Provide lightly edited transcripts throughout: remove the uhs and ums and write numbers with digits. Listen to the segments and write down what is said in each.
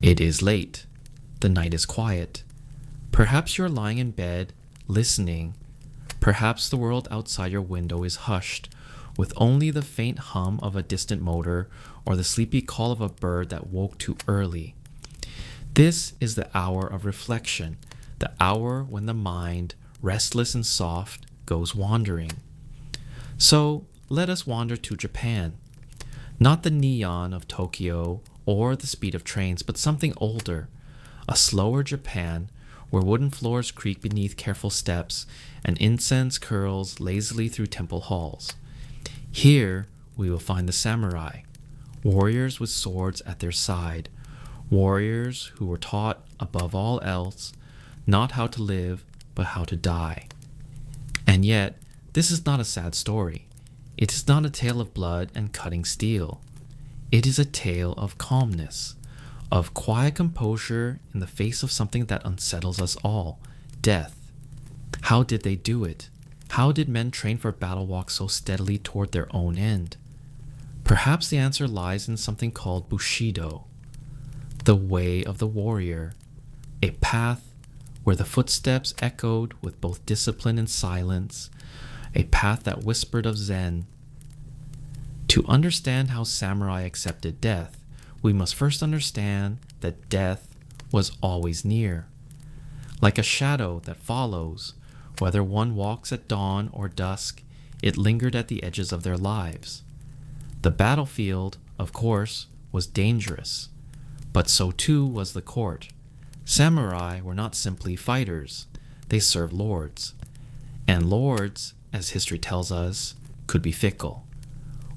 It is late. The night is quiet. Perhaps you're lying in bed, listening. Perhaps the world outside your window is hushed, with only the faint hum of a distant motor or the sleepy call of a bird that woke too early. This is the hour of reflection, the hour when the mind, restless and soft, goes wandering. So let us wander to Japan. Not the neon of Tokyo or the speed of trains, but something older, a slower Japan where wooden floors creak beneath careful steps and incense curls lazily through temple halls. Here we will find the samurai, warriors with swords at their side, warriors who were taught above all else not how to live but how to die. And yet, this is not a sad story. It is not a tale of blood and cutting steel. It is a tale of calmness, of quiet composure in the face of something that unsettles us all, death. How did they do it? How did men train for battle walk so steadily toward their own end? Perhaps the answer lies in something called Bushido, the way of the warrior, a path where the footsteps echoed with both discipline and silence, a path that whispered of Zen. To understand how samurai accepted death, we must first understand that death was always near. Like a shadow that follows, whether one walks at dawn or dusk, it lingered at the edges of their lives. The battlefield, of course, was dangerous, but so too was the court. Samurai were not simply fighters, they served lords. And lords, as history tells us, could be fickle.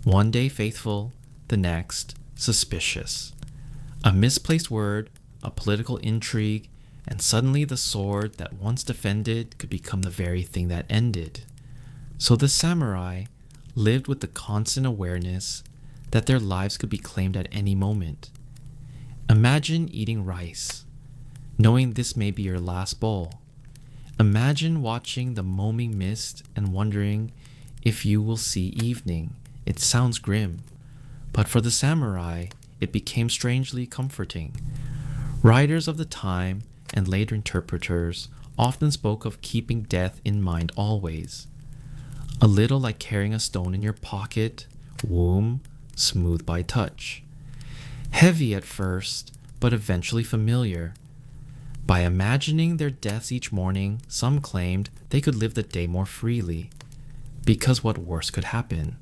One day faithful, the next suspicious. A misplaced word, a political intrigue, and suddenly the sword that once defended could become the very thing that ended. So the samurai lived with the constant awareness that their lives could be claimed at any moment. Imagine eating rice, knowing this may be your last bowl. Imagine watching the moaning mist and wondering if you will see evening. It sounds grim, but for the samurai, it became strangely comforting. Writers of the time and later interpreters often spoke of keeping death in mind always. A little like carrying a stone in your pocket, womb, smooth by touch. Heavy at first, but eventually familiar. By imagining their deaths each morning, some claimed they could live the day more freely, because what worse could happen?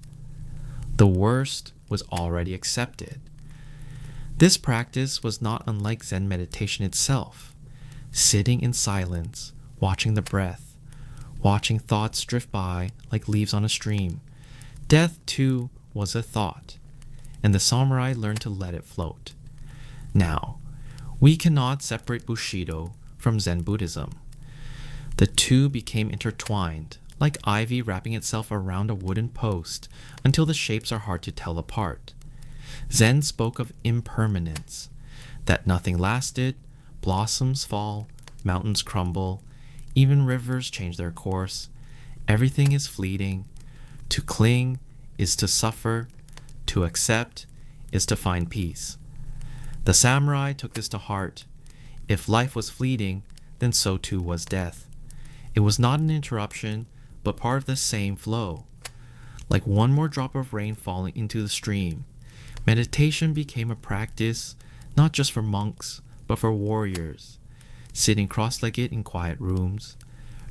The worst was already accepted. This practice was not unlike Zen meditation itself, sitting in silence, watching the breath, watching thoughts drift by like leaves on a stream. Death, too, was a thought, and the samurai learned to let it float. Now, we cannot separate Bushido from Zen Buddhism. The two became intertwined, like ivy wrapping itself around a wooden post until the shapes are hard to tell apart. Zen spoke of impermanence, that nothing lasted, blossoms fall, mountains crumble, even rivers change their course. Everything is fleeting. To cling is to suffer, to accept is to find peace. The samurai took this to heart. If life was fleeting, then so too was death. It was not an interruption, but part of the same flow. Like one more drop of rain falling into the stream, meditation became a practice not just for monks, but for warriors, sitting cross-legged in quiet rooms,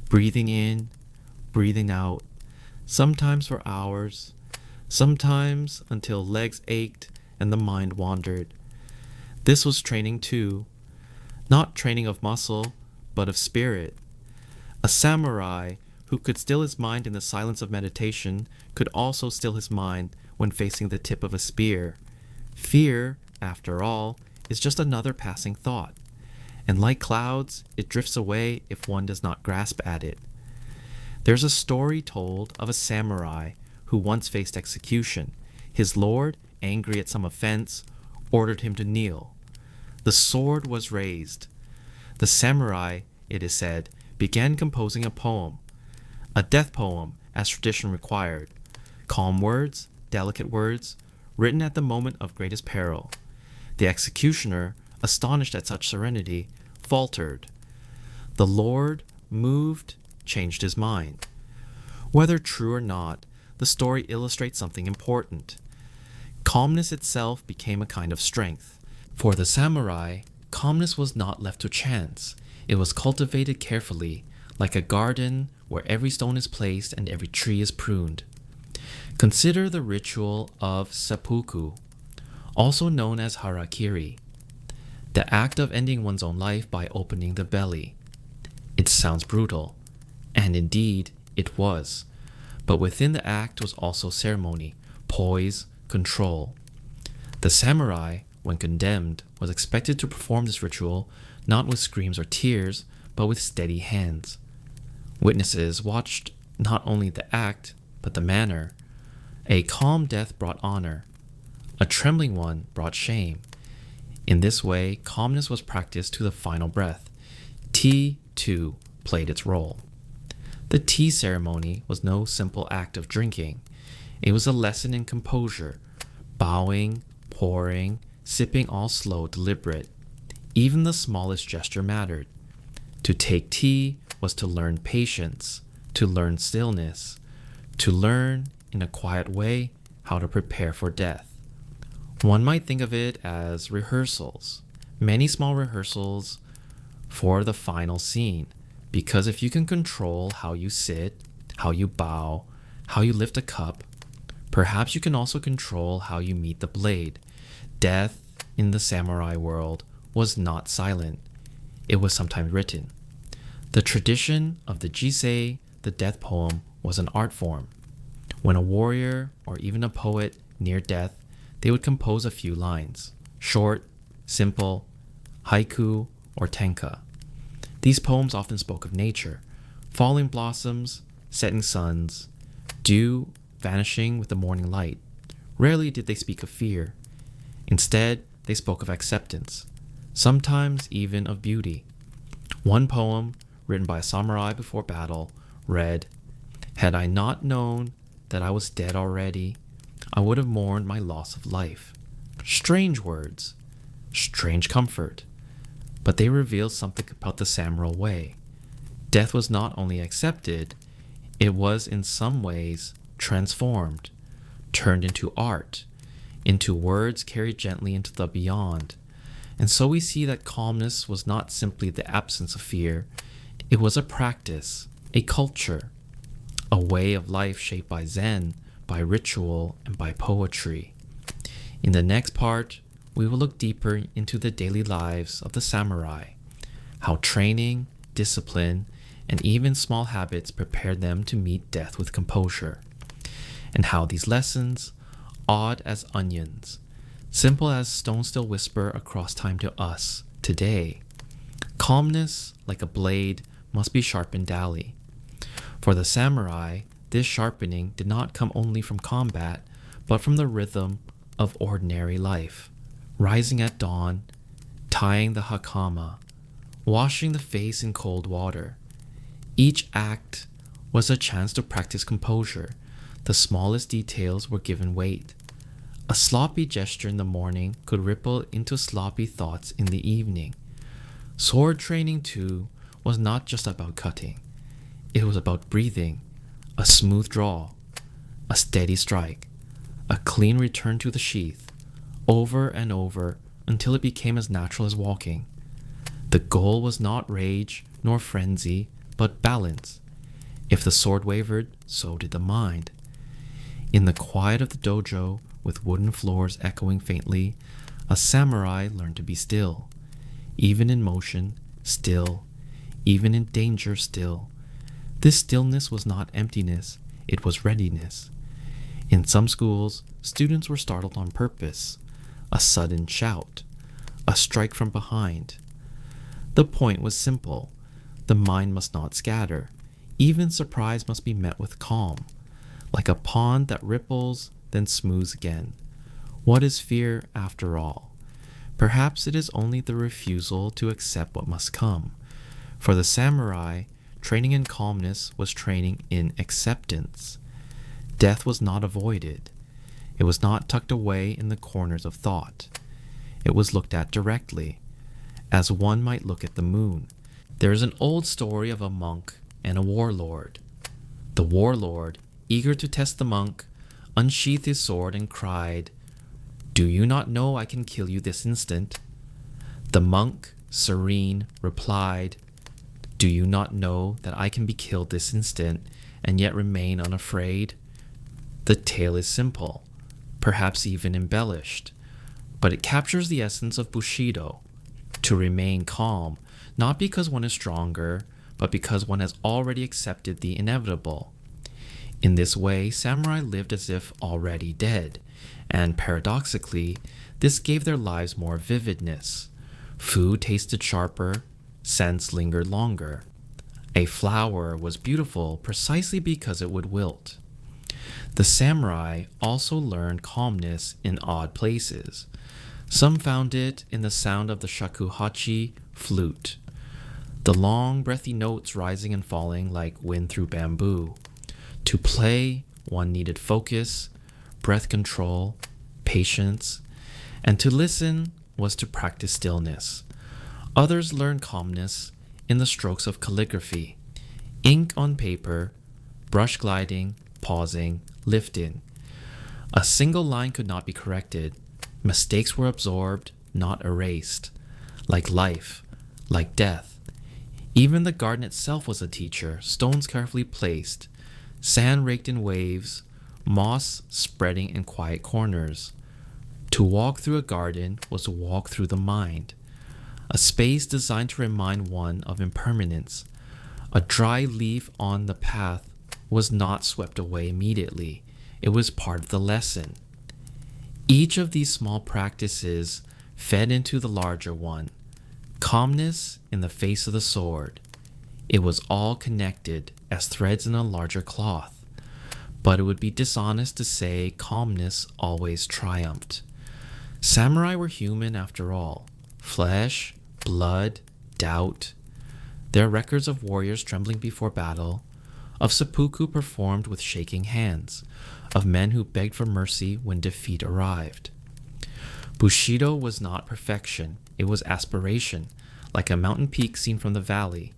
breathing in, breathing out, sometimes for hours, sometimes until legs ached and the mind wandered. This was training too, not training of muscle, but of spirit. A samurai who could still his mind in the silence of meditation could also still his mind when facing the tip of a spear. Fear, after all, is just another passing thought, and like clouds, it drifts away if one does not grasp at it. There's a story told of a samurai who once faced execution. His lord, angry at some offense, ordered him to kneel. The sword was raised. The samurai, it is said, began composing a poem, a death poem as tradition required. Calm words, delicate words, written at the moment of greatest peril. The executioner, astonished at such serenity, faltered. The Lord, moved, changed his mind. Whether true or not, the story illustrates something important. Calmness itself became a kind of strength. For the samurai, calmness was not left to chance. It was cultivated carefully, like a garden where every stone is placed and every tree is pruned. Consider the ritual of seppuku, also known as harakiri, the act of ending one's own life by opening the belly. It sounds brutal, and indeed it was. But within the act was also ceremony, poise, control. The samurai, when condemned, was expected to perform this ritual not with screams or tears, but with steady hands. Witnesses watched not only the act, but the manner. A calm death brought honor. A trembling one brought shame. In this way, calmness was practiced to the final breath. Tea, too, played its role. The tea ceremony was no simple act of drinking. It was a lesson in composure, bowing, pouring, sipping, all slow, deliberate. Even the smallest gesture mattered. To take tea was to learn patience, to learn stillness, to learn, in a quiet way, how to prepare for death. One might think of it as rehearsals, many small rehearsals for the final scene, because if you can control how you sit, how you bow, how you lift a cup, perhaps you can also control how you meet the blade. Death, in the samurai world, was not silent. It was sometimes written. The tradition of the jisei, the death poem, was an art form. When a warrior, or even a poet, near death, they would compose a few lines, short, simple, haiku, or tenka. These poems often spoke of nature, falling blossoms, setting suns, dew vanishing with the morning light. Rarely did they speak of fear. Instead, they spoke of acceptance, sometimes even of beauty. One poem, written by a samurai before battle, read, "Had I not known that I was dead already, I would have mourned my loss of life." Strange words, strange comfort, but they reveal something about the samurai way. Death was not only accepted, it was in some ways transformed, turned into art, into words carried gently into the beyond. And so we see that calmness was not simply the absence of fear, it was a practice, a culture, a way of life shaped by Zen, by ritual, and by poetry. In the next part, we will look deeper into the daily lives of the samurai, how training, discipline, and even small habits prepared them to meet death with composure, and how these lessons, odd as onions, simple as stones still whisper across time to us today. Calmness, like a blade, must be sharpened daily. For the samurai, this sharpening did not come only from combat, but from the rhythm of ordinary life. Rising at dawn, tying the hakama, washing the face in cold water. Each act was a chance to practice composure. The smallest details were given weight. A sloppy gesture in the morning could ripple into sloppy thoughts in the evening. Sword training, too, was not just about cutting. It was about breathing, a smooth draw, a steady strike, a clean return to the sheath, over and over until it became as natural as walking. The goal was not rage nor frenzy, but balance. If the sword wavered, so did the mind. In the quiet of the dojo, with wooden floors echoing faintly, a samurai learned to be still. Even in motion, still. Even in danger, still. This stillness was not emptiness, it was readiness. In some schools, students were startled on purpose. A sudden shout, a strike from behind. The point was simple. The mind must not scatter. Even surprise must be met with calm. Like a pond that ripples, then smooths again. What is fear after all? Perhaps it is only the refusal to accept what must come. For the samurai, training in calmness was training in acceptance. Death was not avoided. It was not tucked away in the corners of thought. It was looked at directly. as one might look at the moon. There is an old story of a monk and a warlord. The warlord, eager to test the monk, unsheathed his sword and cried, "Do you not know I can kill you this instant?" The monk, serene, replied, "Do you not know that I can be killed this instant and yet remain unafraid?" The tale is simple, perhaps even embellished, but it captures the essence of Bushido: to remain calm, not because one is stronger, but because one has already accepted the inevitable. In this way, samurai lived as if already dead, and paradoxically, this gave their lives more vividness. Food tasted sharper, scents lingered longer. A flower was beautiful precisely because it would wilt. The samurai also learned calmness in odd places. Some found it in the sound of the shakuhachi flute, the long, breathy notes rising and falling like wind through bamboo. To play, one needed focus, breath control, patience, and to listen was to practice stillness. Others learned calmness in the strokes of calligraphy, ink on paper, brush gliding, pausing, lifting. A single line could not be corrected. Mistakes were absorbed, not erased. Like life, like death. Even the garden itself was a teacher, stones carefully placed, sand raked in waves, moss spreading in quiet corners. To walk through a garden was to walk through the mind, a space designed to remind one of impermanence. A dry leaf on the path was not swept away immediately. It was part of the lesson. Each of these small practices fed into the larger one. Calmness in the face of the sword. It was all connected as threads in a larger cloth. But it would be dishonest to say calmness always triumphed. Samurai were human after all. Flesh, blood, doubt. There are records of warriors trembling before battle, of seppuku performed with shaking hands, of men who begged for mercy when defeat arrived. Bushido was not perfection, it was aspiration, like a mountain peak seen from the valley.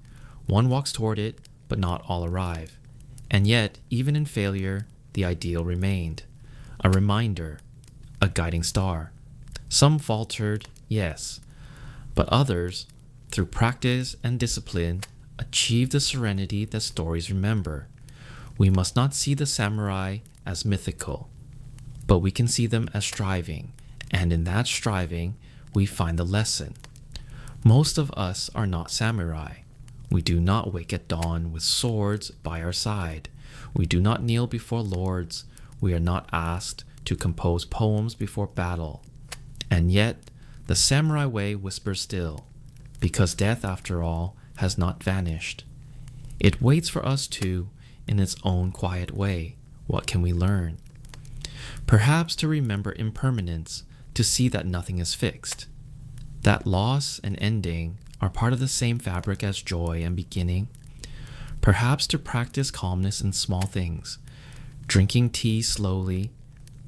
One walks toward it, but not all arrive. And yet, even in failure, the ideal remained. A reminder, a guiding star. Some faltered, yes, but others, through practice and discipline, achieved the serenity that stories remember. We must not see the samurai as mythical, but we can see them as striving, and in that striving, we find the lesson. Most of us are not samurai. We do not wake at dawn with swords by our side. We do not kneel before lords. We are not asked to compose poems before battle. And yet, the samurai way whispers still, because death, after all, has not vanished. It waits for us too, in its own quiet way. What can we learn? Perhaps to remember impermanence, to see that nothing is fixed, that loss and ending are part of the same fabric as joy and beginning. Perhaps to practice calmness in small things, drinking tea slowly,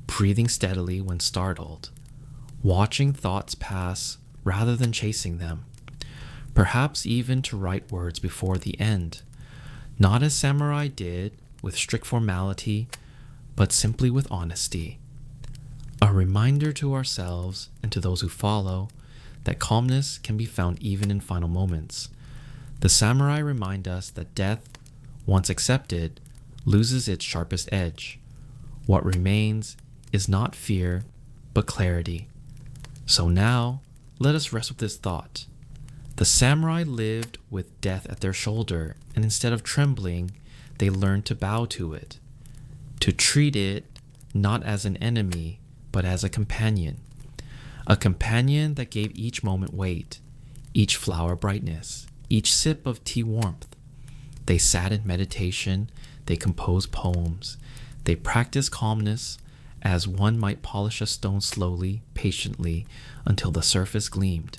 breathing steadily when startled, watching thoughts pass rather than chasing them. Perhaps even to write words before the end, not as samurai did, with strict formality, but simply with honesty. A reminder to ourselves and to those who follow that calmness can be found even in final moments. The samurai remind us that death, once accepted, loses its sharpest edge. What remains is not fear, but clarity. So now, let us rest with this thought. The samurai lived with death at their shoulder, and instead of trembling, they learned to bow to it, to treat it not as an enemy, but as a companion that gave each moment weight, each flower brightness, each sip of tea warmth. They sat in meditation, they composed poems, they practiced calmness as one might polish a stone slowly, patiently, until the surface gleamed.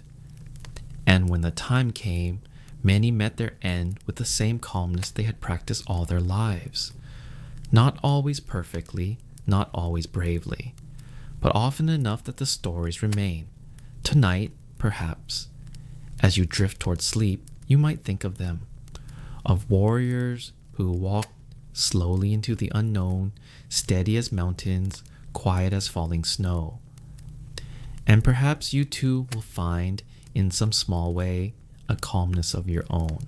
And when the time came, many met their end with the same calmness they had practiced all their lives. Not always perfectly, not always bravely, but often enough that the stories remain. Tonight, perhaps. As you drift towards sleep, you might think of them, of warriors who walk slowly into the unknown, steady as mountains, quiet as falling snow. And perhaps you too will find, in some small way, a calmness of your own.